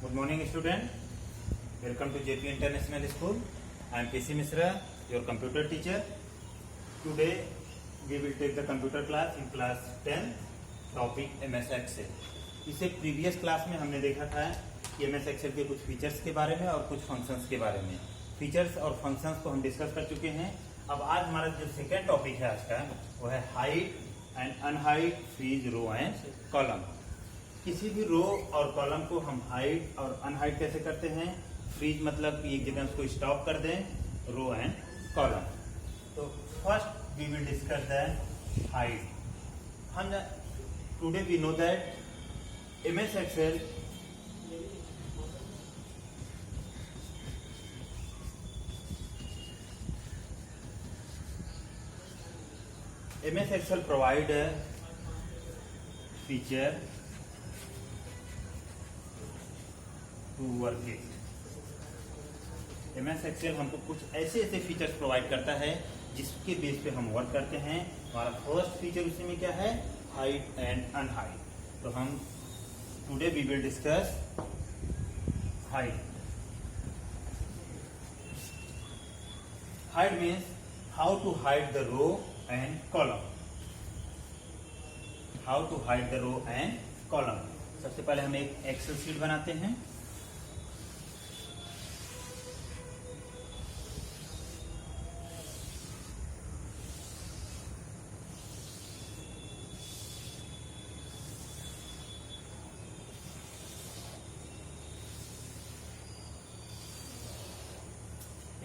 Good morning, student. Welcome to JP International School. I am PC Misra, your computer teacher. Today we will take the computer class in class 10, topic MS Excel. इसे previous class में हमने देखा था कि MS Excel के कुछ features के बारे में और कुछ फंक्शंस के बारे में. फीचर्स और फंक्शंस को हम डिस्कस कर चुके हैं. अब आज हमारा जो सेकेंड टॉपिक है आज का वो है hide and unhide freeze row and column. किसी भी रो और कॉलम को हम हाइड और अनहाइड कैसे करते हैं. फ्रीज मतलब कि एक जगह उसको स्टॉप कर दें, रो एंड कॉलम. तो first we will discuss the hide. हम today we know that MS Excel provide a feature to work it. MS Excel हमको कुछ ऐसे फीचर्स प्रोवाइड करता है जिसके बेस पे हम वर्क करते हैं. हमारा फर्स्ट फीचर उसी में क्या है, हाइड एंड अनहाइड. तो हम today we will discuss hide. Hide means how to hide the row and column. How to hide the row and column. सबसे पहले हम एक एक्सेल शीट बनाते हैं.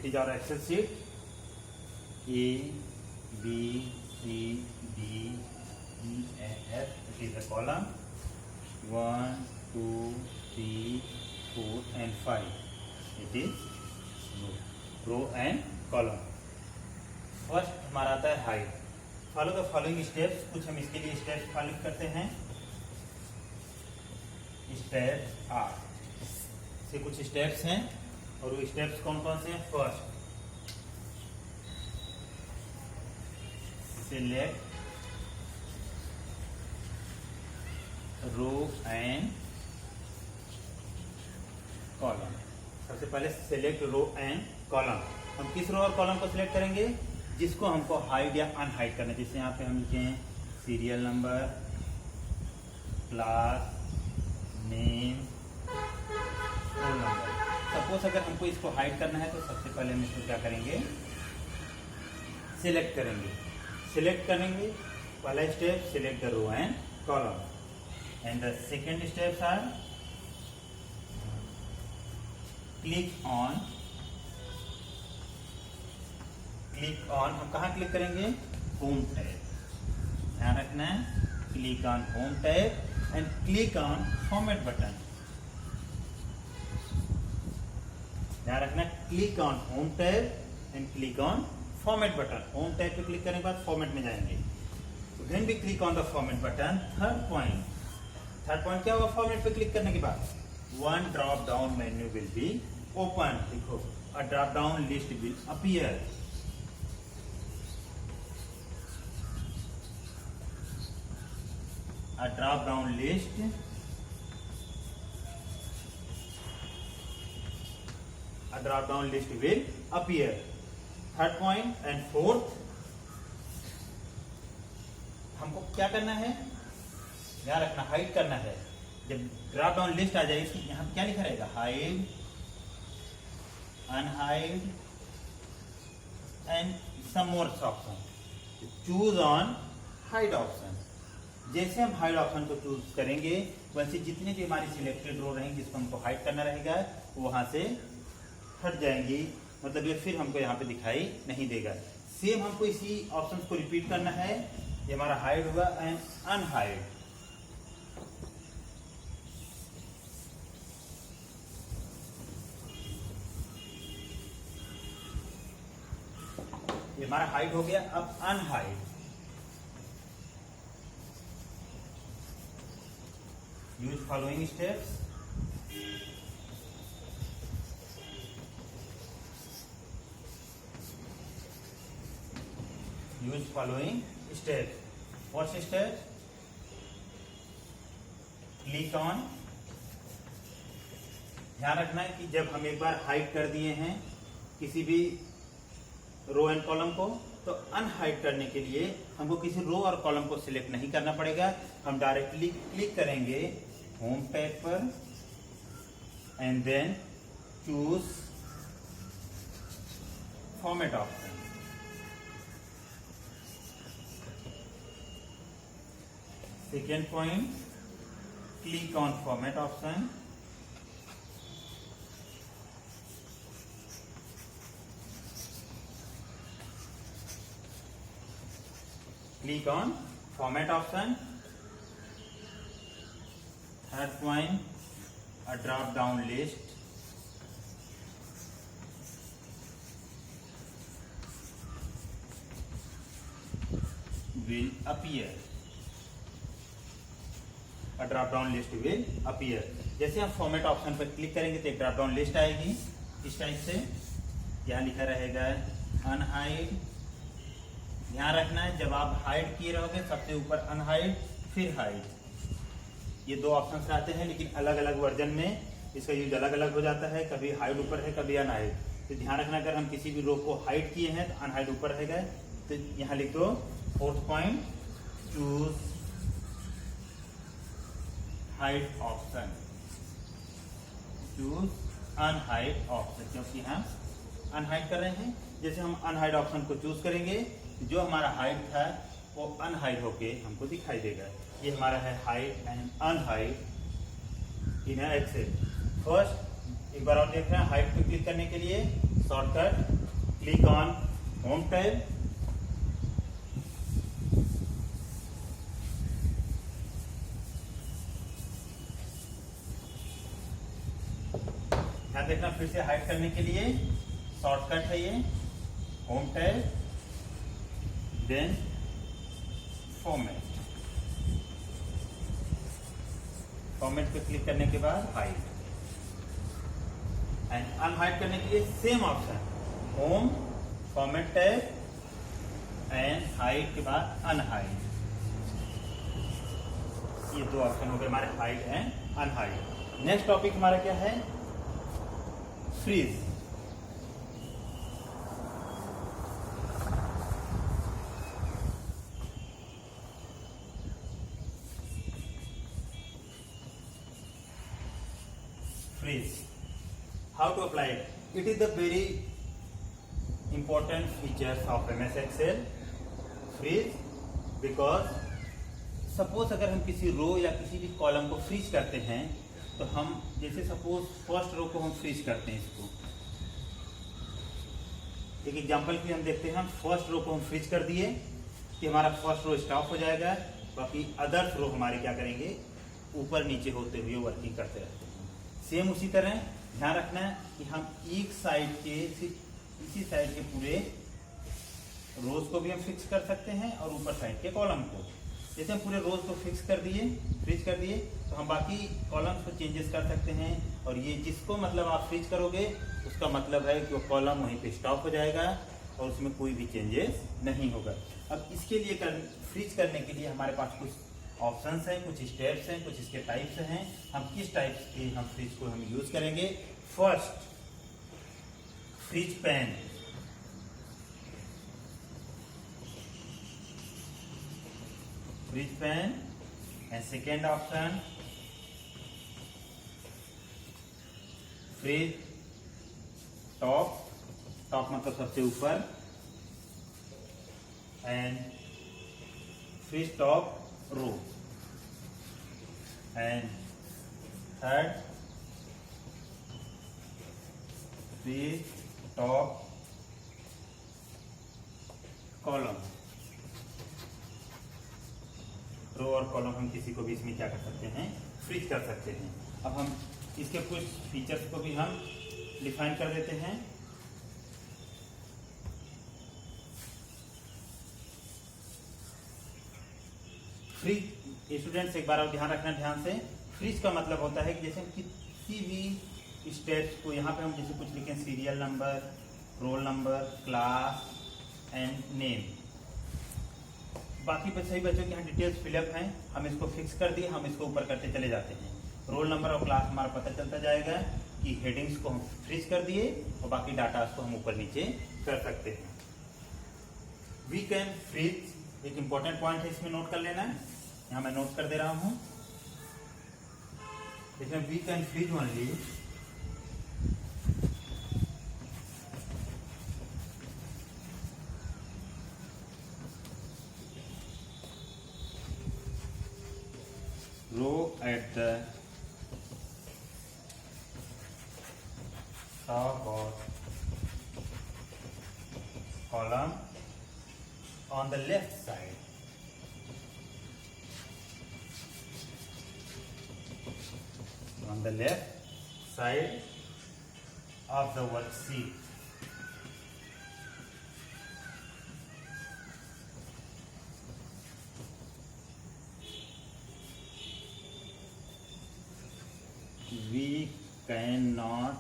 It is our Excel sheet. A, B, C, D, E, and F. It is the column 1, 2, 3, 4, and 5. It is row and column. First हमारा आता है hide. Follow the following steps. कुछ हम इसके लिए स्टेप्स फॉलो करते हैं. स्टेप्स आर से कुछ स्टेप्स हैं और वो स्टेप्स कौन कौन से हैं. First select row and column. सबसे पहले सिलेक्ट रो एंड कॉलम. हम किस रो और कॉलम को सिलेक्ट करेंगे जिसको हमको हाइड या अनहाइड करना है. जैसे यहाँ पे हम लिखे हैं serial number, class name, roll number. Suppose अगर हमको इसको हाइड करना है तो सबसे पहले हम इसको क्या करेंगे, सिलेक्ट करेंगे. सिलेक्ट करेंगे पहला step select the row and column. And the second steps are click on. हम कहाँ क्लिक करेंगे, होम टैब. ध्यान रखना है, click on home tab and click on format button. ध्यान रखना, click on home tab and click on format button. Home tab पे click करने के बाद फॉर्मेट में जाएंगे. When we click on the format button, third point क्या होगा. फॉर्मेट पे क्लिक करने के बाद one drop down menu will be open. देखो, a drop down list will appear. A drop down list will appear. Third point and fourth हमको क्या करना है, ध्यान रखना, हाइड करना है. जब ड्रॉप डाउन लिस्ट आ जाएगी यहाँ पे क्या लिखा रहेगा, hide, unhide and some more option. Choose on hide option. जैसे हम हाइड ऑप्शन को चूज करेंगे वैसे जितने भी हमारी सिलेक्टेड रो रहेंगी जिसको हमको हाइड करना रहेगा वो वहां से हट जाएंगी. मतलब ये फिर हमको यहाँ पे दिखाई नहीं देगा. सेम हमको इसी ऑप्शंस को रिपीट करना है. ये हमारा हाइड होगा एंड अनहाइड. ये हमारा हाइड हो गया. अब unhide. Use following steps. Use following steps. What's steps? Click on ध्यान रखना है कि जब हम एक बार हाइड कर दिए हैं किसी भी रो एंड कॉलम को, तो अनहाइड करने के लिए हमको किसी रो और कॉलम को सिलेक्ट नहीं करना पड़ेगा। हम डायरेक्टली क्लिक करेंगे होम टैब पर and then choose format option. Second point, click on format option. Click on format option. Third point, a drop down list will appear. A drop down list will appear. जैसे हम format option पर click करेंगे तो एक drop down list आएगी इस type से। यहाँ लिखा रहेगा अनहाइड। ध्यान रखना है जब आप हाइड किए रहोगे सबसे ऊपर अनहाइड फिर हाइड, ये दो ऑप्शन आते हैं, लेकिन अलग अलग वर्जन में इसका यूज अलग अलग हो जाता है। कभी हाइड ऊपर है कभी अनहाइड। तो ध्यान रखना अगर हम किसी भी रो को हाइड किए हैं तो अनहाइड ऊपर रहेगा। तो यहाँ लिख दो fourth point, choose hide option, choose unhide option, क्योंकि हम अनहाइड कर रहे हैं। जैसे हम अनहाइड ऑप्शन को चूज करेंगे जो हमारा हाइड था वो अनहाइड होके हमको दिखाई देगा। ये हमारा है hide and unhide in Excel. First एक बार और देख रहे हैं, हाइड पे क्लिक करने के लिए shortcut click on home tab, ध्यान देखना फिर से हाइड करने के लिए शॉर्टकट है ये home tab, then format. Format पे क्लिक करने के बाद हाइड एंड अनहाइड करने के लिए same option home, format tab and hide के बाद अनहाइड। ये दो ऑप्शन हो गए हमारे hide and unhide. Next topic हमारा क्या है, freeze. Freeze. How to apply it? It is the very important features of MS Excel. Freeze, because suppose अगर हम किसी रो या किसी भी कॉलम को फ्रीज करते हैं तो हम जैसे सपोज फर्स्ट रो को हम फ्रीज करते हैं, इसको एक एग्जांपल के लिए हम देखते हैं। हम फर्स्ट रो को हम फ्रीज कर दिए कि हमारा फर्स्ट रो स्टॉप हो जाएगा, बाकी अदर्स रो हमारे क्या करेंगे ऊपर नीचे होते हुए वर्किंग करते रहते हैं। सेम उसी तरह ध्यान रखना है कि हम एक साइड के इसी साइड के पूरे रोज को भी हम फिक्स कर सकते हैं और ऊपर साइड के कॉलम को। जैसे हम पूरे रोज को फिक्स कर दिए, फ्रीज कर दिए, तो हम बाकी कॉलम्स को चेंजेस कर सकते हैं। और ये जिसको मतलब आप फ्रीज करोगे उसका मतलब है कि वो कॉलम वहीं पे स्टॉप हो जाएगा और उसमें कोई भी चेंजेस नहीं होगा। अब इसके लिए फ्रीज करने के लिए हमारे पास कुछ ऑप्शंस हैं, कुछ स्टेप्स हैं, कुछ इसके टाइप्स हैं। हम किस टाइप्स के हम फ्रीज को हम यूज करेंगे। First, freeze pane. Freeze pane and second option freeze top. Top मतलब सबसे ऊपर, and freeze top row, and third freeze top column। Row और कॉलम हम किसी को भी इसमें क्या कर सकते हैं, फ्रीज कर सकते हैं। अब हम इसके कुछ फीचर्स को भी हम डिफाइन कर देते हैं। फ्रीज स्टूडेंट्स एक बार आप ध्यान रखना ध्यान से, फ्रीज का मतलब होता है कि जैसे किसी भी स्टेप्स को यहाँ पे हम जैसे कुछ लिखें, serial number, roll number, class and name, बाकी सही बच्चों की यहाँ डिटेल्स फिलअप हैं, हम इसको फिक्स कर दिए, हम इसको ऊपर करते चले जाते हैं। रोल नंबर और क्लास हमारा पता चलता जाएगा की हेडिंग्स को हम फ्रीज कर दिए और बाकी डाटा को हम ऊपर नीचे कर सकते हैं। वी कैन फ्रीज, एक इंपॉर्टेंट पॉइंट है, इसमें नोट कर लेना है, यहाँ मैं नोट कर दे रहा हूं। इसमें we can freeze only row at the top of column on the left side. On the left side of the worksheet. We cannot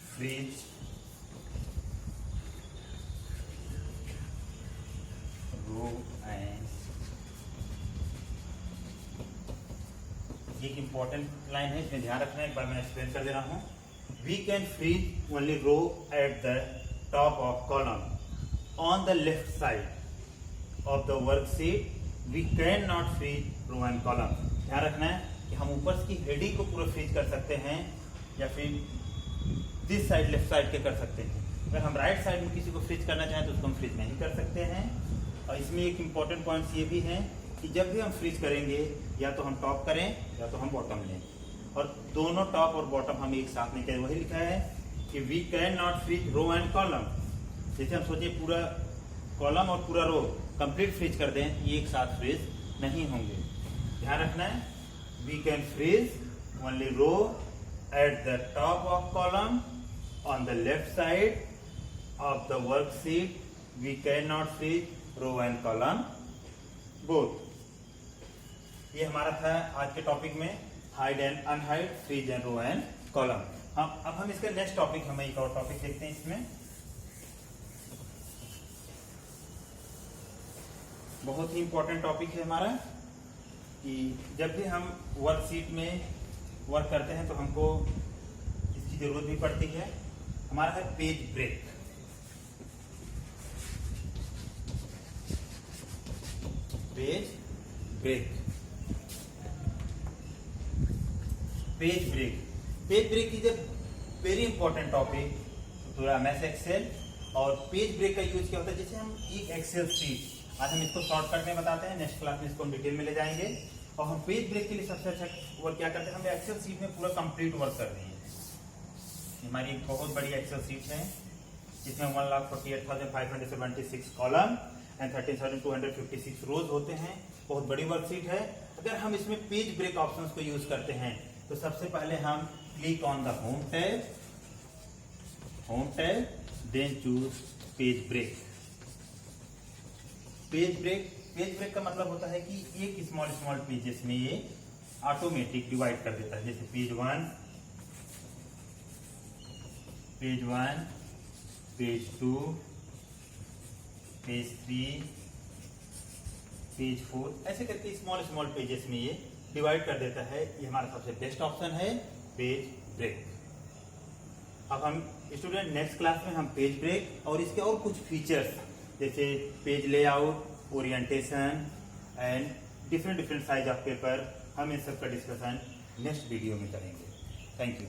freeze row and एक इंपॉर्टेंट लाइन है, इसमें ध्यान रखना है, एक बार मैं एक्सप्लेन कर दे रहा हूं। We can freeze only row at the top of column on the left side of the worksheet. We can not freeze row and column. ध्यान रखना है कि हम ऊपर की हेडिंग को पूरा फ्रीज कर सकते हैं या फिर दिस साइड लेफ्ट साइड के कर सकते हैं। अगर हम राइट साइड में किसी को फ्रीज करना चाहें तो उसको हम फ्रीज नहीं कर सकते हैं। और इसमें एक इंपॉर्टेंट पॉइंट्स ये भी हैं कि जब भी हम फ्रीज करेंगे या तो हम टॉप करें या तो हम बॉटम लें, और दोनों टॉप और बॉटम हम एक साथ नहीं करें। वही लिखा है कि we can not freeze row and column. जैसे हम सोचिए पूरा कॉलम और पूरा रो कंप्लीट फ्रीज कर दें, ये एक साथ फ्रीज नहीं होंगे। ध्यान रखना है, we can freeze only row at the top of column on the left side of the worksheet. We cannot freeze row and column both. ये हमारा था आज के टॉपिक में hide and unhide, freeze and row and column. अब हम इसका next topic, हम एक और टॉपिक देखते हैं। इसमें बहुत ही इंपॉर्टेंट टॉपिक है हमारा कि जब भी हम वर्कशीट में वर्क करते हैं तो हमको इसकी जरूरत भी पड़ती है। हमारा है page break. Page break, page break, page break is a very important topic to MS Excel. और पेज ब्रेक का यूज क्या होता है, जैसे हम एक एक्सेल शीट, आज हम इसको शॉर्टकट में बताते हैं, नेक्स्ट क्लास में इसको हम डिटेल में ले जाएंगे। और हम पेज ब्रेक के लिए सबसे अच्छा वर्क क्या करते हैं, हम एक्सेल शीट में पूरा कंप्लीट वर्क कर रहे हैं। हमारी एक बहुत बड़ी एक्सेल शीट है जिसमें 1,48,576 कॉलम एंड 13,256 रोज होते हैं। बहुत बड़ी वर्कशीट है। अगर हम इसमें पेज ब्रेक ऑप्शन को यूज करते हैं तो सबसे पहले हम click on the home tab, then choose page break. Page break का मतलब होता है कि एक स्मॉल पेजेस में ये ऑटोमेटिक डिवाइड कर देता है। जैसे पेज 1, पेज 2, पेज 3, पेज 4, ऐसे करके स्मॉल पेजेस में ये डिवाइड कर देता है। ये हमारा सबसे बेस्ट ऑप्शन है पेज ब्रेक। अब हम स्टूडेंट नेक्स्ट क्लास में हम पेज ब्रेक और इसके और कुछ फीचर्स जैसे page layout, orientation and different size of paper, हम इन सब का डिस्कशन नेक्स्ट वीडियो में करेंगे। Thank you.